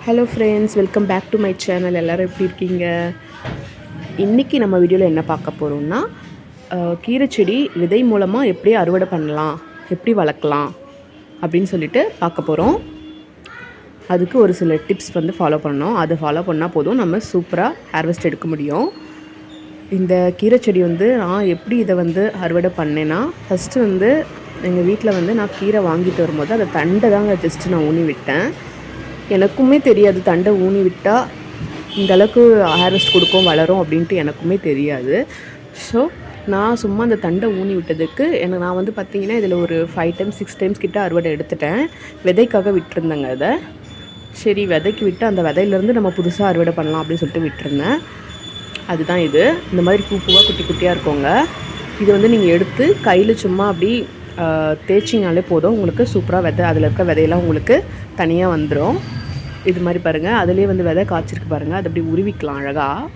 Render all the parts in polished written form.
Hello friends, welcome back to my channel. எல்லோரும் எப்படி இருக்கீங்க? இன்றைக்கி நம்ம வீடியோவில் என்ன பார்க்க போகிறோம்னா, கீரை செடி விதை மூலமாக எப்படி அறுவடை பண்ணலாம், எப்படி வளர்க்கலாம் அப்படின்னு சொல்லிட்டு பார்க்க போகிறோம். அதுக்கு ஒரு சில டிப்ஸ் ஃபாலோ பண்ணோம். அதை ஃபாலோ பண்ணால் போதும், நம்ம சூப்பராக ஹார்வெஸ்ட் எடுக்க முடியும். இந்த கீரை செடி நான் எப்படி இதை அறுவடை பண்ணேன்னா, ஃபஸ்ட்டு எங்கள் வீட்டில் நான் கீரை வாங்கிட்டு வரும்போது அதை தண்டை தாங்க ஜஸ்ட்டு நான் ஊனி விட்டேன். எனக்குமே தெரியாது தண்டை ஊனி விட்டால் இந்தளவுக்கு ஹார்வெஸ்ட் கொடுக்கும் வளரும் அப்படின்ட்டு எனக்குமே தெரியாது. ஸோ நான் சும்மா அந்த தண்டை ஊனி விட்டதுக்கு நான் பார்த்திங்கன்னா இதில் ஒரு 5 டைம்ஸ் 6 டைம்ஸ் கிட்ட அறுவடை எடுத்துட்டேன். விதைக்காக விட்டுருந்தேங்க. அதை சரி விதைக்கு விட்டு அந்த விதையிலேருந்து நம்ம புதுசாக அறுவடை பண்ணலாம் அப்படின்னு சொல்லிட்டு விட்டுருந்தேன். அதுதான் இது. இந்த மாதிரி பூவாக குட்டி குட்டியாக இருக்குங்க. இது நீங்கள் எடுத்து கையில் சும்மா அப்படி தேய்ச்சிங்கனாலே போதும், உங்களுக்கு சூப்பராக அதில் இருக்க விதையெல்லாம் உங்களுக்கு தனியாக வந்துடும். இது மாதிரி பாருங்கள், அதுலேயே விதை காய்ச்சிருக்கு பாருங்கள். அது அப்படி உருவிக்கலாம் அழகாக.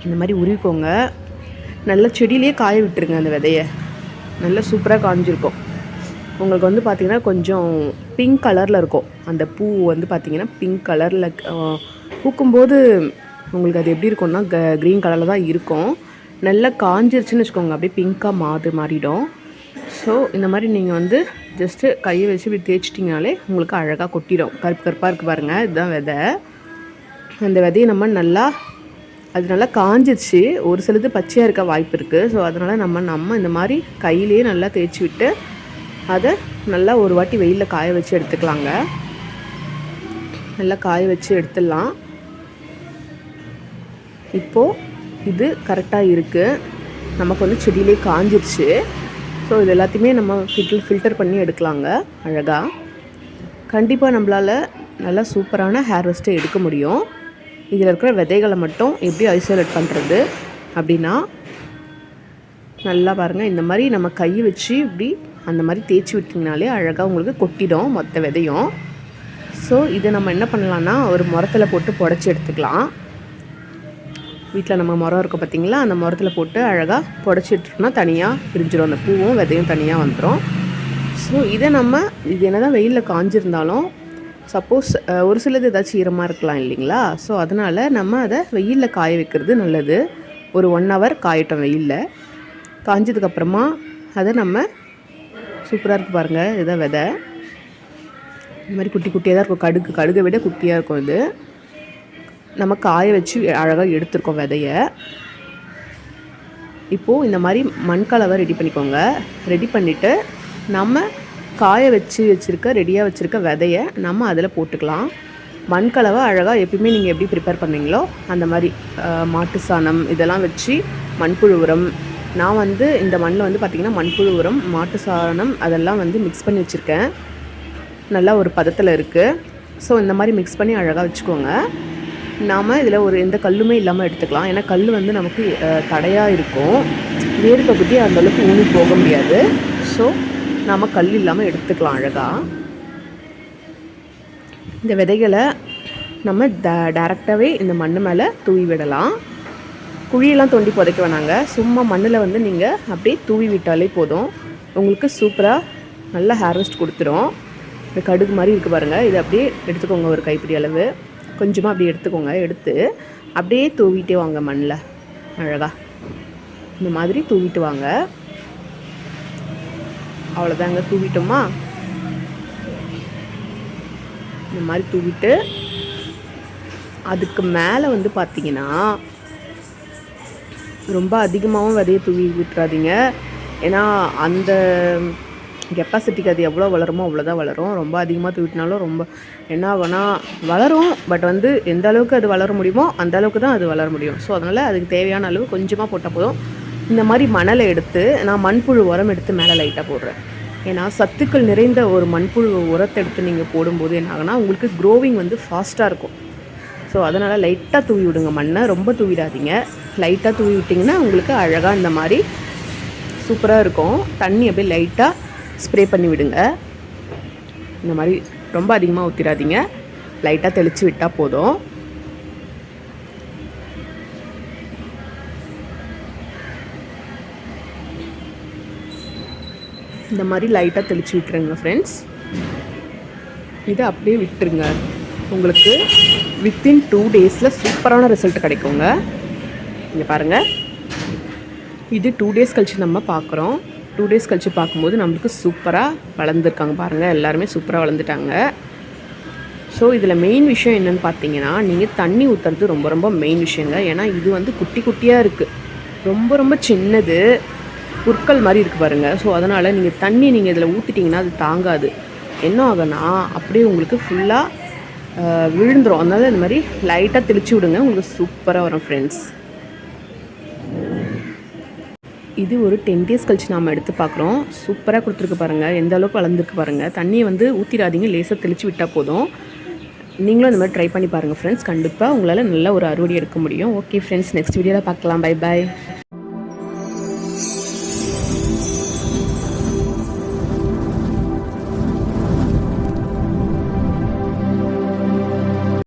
இந்த மாதிரி உருவிக்கோங்க. நல்ல செடியிலே காய விட்டுருங்க. அந்த விதையை நல்லா சூப்பராக காய்ஞ்சிருக்கும். உங்களுக்கு பார்த்திங்கன்னா கொஞ்சம் பிங்க் கலரில் இருக்கும். அந்த பூ பார்த்திங்கன்னா பிங்க் கலரில் பூக்கும்போது உங்களுக்கு அது எப்படி இருக்கும்னா க்ரீன் கலரில் தான் இருக்கும். நல்லா காஞ்சிருச்சுன்னு வச்சுக்கோங்க, அப்படியே பிங்க்காக மாறிடும். ஸோ இந்த மாதிரி நீங்கள் ஜஸ்ட்டு கையை வச்சு இப்படி தேய்ச்சிட்டிங்கனாலே உங்களுக்கு அழகாக கொட்டிடும். கருப்பு கருப்பாக இருக்குது பாருங்கள், இதுதான் விதை. அந்த விதையை நம்ம அது நல்லா காஞ்சிருச்சு. ஒரு சிலது பச்சையாக இருக்க வாய்ப்பு இருக்குது. ஸோ அதனால் நம்ம இந்த மாதிரி கையிலேயே நல்லா தேய்ச்சி விட்டு அதை நல்லா ஒரு வாட்டி வெயிலில் காய வச்சு எடுத்துக்கலாங்க. நல்லா காய வச்சு எடுத்துடலாம். இப்போது இது கரெக்டாக இருக்குது. நமக்கு செடியிலே காஞ்சிருச்சு. ஸோ இது எல்லாத்தையுமே நம்ம ஃபில்டர் பண்ணி எடுக்கலாங்க அழகாக. கண்டிப்பாக நம்மளால் நல்லா சூப்பரான ஹார்வெஸ்ட்டை எடுக்க முடியும். இதில் இருக்கிற விதைகளை மட்டும் எப்படி ஐசோலேட் பண்ணுறது அப்படின்னா, நல்லா பாருங்கள், இந்த மாதிரி நம்ம கையை வச்சு இப்படி அந்த மாதிரி தேய்ச்சி விட்டிங்கனாலே அழகாக உங்களுக்கு கொட்டிடும் மொத்த விதையும். ஸோ இதை நம்ம என்ன பண்ணலான்னா, ஒரு முரத்தில் போட்டு புடச்சி எடுத்துக்கலாம். வீட்டில் நம்ம மரம் இருக்குது பார்த்திங்களா, அந்த மரத்தில் போட்டு அழகாக புடச்சி எடுத்துட்டோம்னா தனியாக பிரிஞ்சிடும். அந்த பூவும் விதையும் தனியாக வந்துடும். ஸோ இது என்ன தான் வெயிலில் காஞ்சிருந்தாலும் சப்போஸ் ஒரு சிலது ஏதாச்சும் ஈரமாக இருக்கலாம் இல்லைங்களா. ஸோ அதனால் நம்ம அதை வெயிலில் காய வைக்கிறது நல்லது. ஒரு 1 hour காயட்டும் வெயிலில். காஞ்சதுக்கப்புறமா அதை நம்ம சூப்பராக இருக்குது பாருங்கள், இதை விதை இந்த மாதிரி குட்டி குட்டியாக தான் இருக்கும். கடுகை விட குட்டியாக இருக்கும். இது நம்ம காய வச்சு அழகாக எடுத்துருக்கோம் விதையை. இப்போது இந்த மாதிரி மண்கலவை ரெடி பண்ணிக்கோங்க. ரெடி பண்ணிவிட்டு நம்ம காய ரெடியாக வச்சுருக்க விதையை நம்ம அதில் போட்டுக்கலாம். மண்கலவை அழகாக எப்பயுமே நீங்கள் எப்படி ப்ரிப்பேர் பண்ணுவீங்களோ அந்த மாதிரி மாட்டு சாணம் இதெல்லாம் வச்சு மண்புழு உரம். நான் இந்த மண்ணில் பார்த்திங்கன்னா மண்புழு உரம், மாட்டு சாணம் அதெல்லாம் மிக்ஸ் பண்ணி வச்சுருக்கேன். நல்லா ஒரு பதத்தில் இருக்குது. ஸோ இந்த மாதிரி மிக்ஸ் பண்ணி அழகாக வச்சுக்கோங்க. நாம் இதில் எந்த கல்லுமே இல்லாமல் எடுத்துக்கலாம். ஏன்னா கல் நமக்கு தடையாக இருக்கும். வேறு பகுதி அந்தளவுக்கு ஊனி போக முடியாது. ஸோ நாம் கல் இல்லாமல் எடுத்துக்கலாம் அழகாக. இந்த விதைகளை நம்ம டைரெக்டாகவே இந்த மண் மேலே தூவி விடலாம். குழியெல்லாம் தோண்டி புதைக்க வேணாங்க. சும்மா மண்ணில் நீங்கள் அப்படியே தூவி விட்டாலே போதும், உங்களுக்கு சூப்பராக நல்ல ஹார்வெஸ்ட் கொடுத்துரும். இந்த கடுகு மாதிரி இருக்குது பாருங்கள், இதை அப்படியே எடுத்துக்கோங்க. ஒரு கைப்பிடி அளவு கொஞ்சமாக அப்படி எடுத்துக்கோங்க. எடுத்து அப்படியே தூவிட்டே வாங்க மண்ணில் அழகாக. இந்த மாதிரி தூவிட்டு வாங்க. அவ்வளோதாங்க, தூவிட்டோமா. இந்த மாதிரி தூவிட்டு அதுக்கு மேலே பார்த்திங்கன்னா ரொம்ப அதிகமாகவும் விதையை தூவி விட்டுறாதீங்க. ஏன்னா அந்த கெப்பாசிட்டிக்கு அது எவ்வளோ வளருமோ அவ்வளோதான் வளரும். ரொம்ப அதிகமாக தூவிட்டினாலும் ரொம்ப என்ன ஆகும்னா வளரும், பட் எந்த அளவுக்கு அது வளர முடியுமோ அந்த அளவுக்கு தான் அது வளர முடியும். ஸோ அதனால் அதுக்கு தேவையான அளவு கொஞ்சமாக போட்டால் போதும். இந்த மாதிரி மணலை எடுத்து நான் மண்புழு உரம் எடுத்து மேலே லைட்டாக போடுறேன். ஏன்னா சத்துக்கள் நிறைந்த ஒரு மண்புழு உரத்தை எடுத்து நீங்கள் போடும்போது என்ன ஆகுனா உங்களுக்கு க்ரோவிங் ஃபாஸ்ட்டாக இருக்கும். ஸோ அதனால் லைட்டாக தூவி விடுங்க. மண்ணை ரொம்ப தூவிடாதீங்க. லைட்டாக தூவி விட்டிங்கன்னா உங்களுக்கு அழகாக இந்த மாதிரி சூப்பராக இருக்கும். தண்ணி அப்படியே லைட்டாக ஸ்ப்ரே பண்ணி விடுங்க. இந்த மாதிரி ரொம்ப அதிகமாக ஊற்றிடாதீங்க, லைட்டாக தெளித்து விட்டால் போதும். இந்த மாதிரி லைட்டாக தெளித்து விட்டுருங்க ஃப்ரெண்ட்ஸ். இதை அப்படியே விட்டுருங்க. உங்களுக்கு வித்தின் 2 டேஸில் சூப்பரான ரிசல்ட் கிடைக்குங்க. இங்கே பாருங்கள், இது 2 டேஸ் கழித்து நம்ம பார்க்குறோம். 2 டேஸ் கழித்து பார்க்கும்போது நம்மளுக்கு சூப்பராக வளர்ந்துருக்காங்க பாருங்கள். எல்லாருமே சூப்பராக வளர்ந்துட்டாங்க. ஸோ இதில் மெயின் விஷயம் என்னென்னு பார்த்தீங்கன்னா, நீங்கள் தண்ணி ஊற்றுறது ரொம்ப ரொம்ப மெயின் விஷயங்க. ஏன்னா இது வந்து குட்டி குட்டியாக இருக்குது, ரொம்ப ரொம்ப சின்னது, புற்கள் மாதிரி இருக்குது பாருங்கள். ஸோ அதனால் நீங்கள் தண்ணி நீங்கள் இதில் ஊற்றிட்டிங்கன்னா அது தாங்காது. என்ன ஆகுன்னா அப்படியே உங்களுக்கு ஃபுல்லாக விழுந்துடும். அதனால் இந்த மாதிரி லைட்டாக தெளித்து விடுங்க, உங்களுக்கு சூப்பராக வரும் ஃப்ரெண்ட்ஸ். இது ஒரு 10 டேஸ் கழிச்சு நாம் எடுத்து பார்க்குறோம். சூப்பராக கொடுத்துருக்கு பாருங்கள், எந்த அளவுக்கு வளர்ந்துருக்கு பாருங்கள். தண்ணியை வந்து ஊற்றிடாதீங்க, லேசாக தெளித்து விட்டால் போதும். நீங்களும் இந்த மாதிரி ட்ரை பண்ணி பாருங்கள் ஃப்ரெண்ட்ஸ். கண்டிப்பாக உங்களால் நல்ல ஒரு அறுவடை எடுக்க முடியும். ஓகே ஃப்ரெண்ட்ஸ், நெக்ஸ்ட் வீடியோவில் பார்க்கலாம். Bye bye.